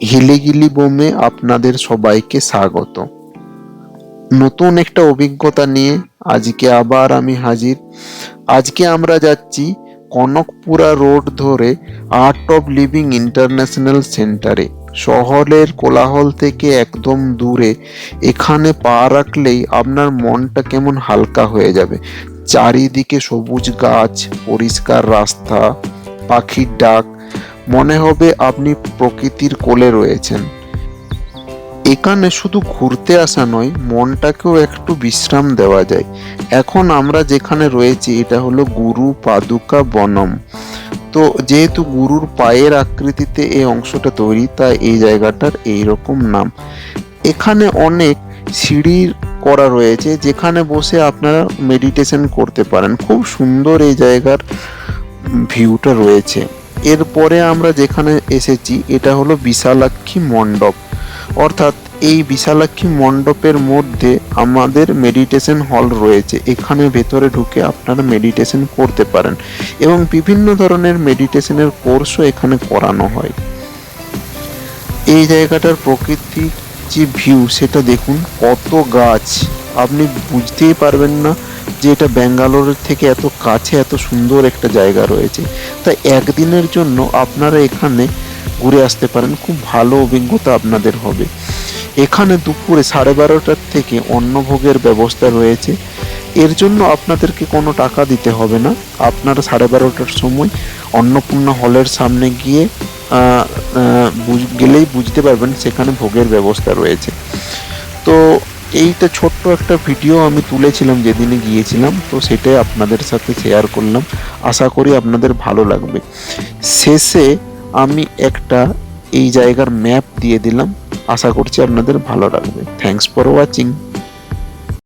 হিলিগিলি বোমে আপনাদের সবাইকে স্বাগত। নতুন একটা অভিজ্ঞতা নিয়ে আজকে আবার আমি হাজির। আজকে আমরা যাচ্ছি কনকপুরা রোড ধরে আর্ট অফ লিভিং ইন্টারন্যাশনাল সেন্টারে। শহরের কোলাহল থেকে একদম দূরে এখানে পা রাখলেই আপনার মনটা কেমন হালকা হয়ে যাবে। চারিদিকে সবুজ গাছ, পরিষ্কার রাস্তা, পাখির ডাক, মনে হবে আপনি প্রকৃতির কোলে রয়েছেন। এখানে শুধু ঘুরতে আসা নয়, মনটাকেও একটু বিশ্রাম দেওয়া যায়। এখন আমরা যেখানে রয়েছি এটা হলো গুরু পাদুকা বনম। তো যেহেতু গুরুর পায়ের আকৃতিতে এই অংশটা তৈরি, তাই এই জায়গাটার এইরকম নাম। এখানে অনেক সিঁড়ি করা রয়েছে যেখানে বসে আপনারা মেডিটেশন করতে পারেন। খুব সুন্দর এই জায়গার ভিউটা রয়েছে। এরপরে আমরা যেখানে এসেছি এটা হলো বিশালাক্ষী মণ্ডপ, অর্থাৎ এই বিশালাক্ষী মণ্ডপের মধ্যে আমাদের মেডিটেশন হল রয়েছে। এখানে ভেতরে ঢুকে আপনারা মেডিটেশন করতে পারেন এবং বিভিন্ন ধরনের মেডিটেশনের কোর্সও এখানে করানো হয়। এই জায়গাটার প্রকৃতির যে ভিউ সেটা দেখুন, কত গাছ, আপনি বুঝতেই পারবেন না যে এটা ব্যাঙ্গালোরের থেকে এত কাছে এত সুন্দর একটা জায়গা রয়েছে। তাই একদিনের জন্য আপনারা এখানে ঘুরে আসতে পারেন, খুব ভালো অভিজ্ঞতা আপনাদের হবে। এখানে দুপুরে 12:30টার থেকে অন্নভোগের ব্যবস্থা রয়েছে। এর জন্য আপনাদেরকে কোনো টাকা দিতে হবে না। আপনারা 12:30টার সময় অন্নপূর্ণা হলের সামনে গিয়ে গেলেই বুঝতে পারবেন সেখানে ভোগের ব্যবস্থা রয়েছে। তো এইটা ছোট্ট একটা ভিডিও আমি তুলেছিলাম যেদিনে গিয়েছিলাম, তো সেটাই আপনাদের সাথে শেয়ার করলাম। আশা করি আপনাদের ভালো লাগবে। শেষে আমি একটা এই জায়গার ম্যাপ দিয়ে দিলাম, আশা করছি আপনাদের ভালো লাগবে। Thanks for watching.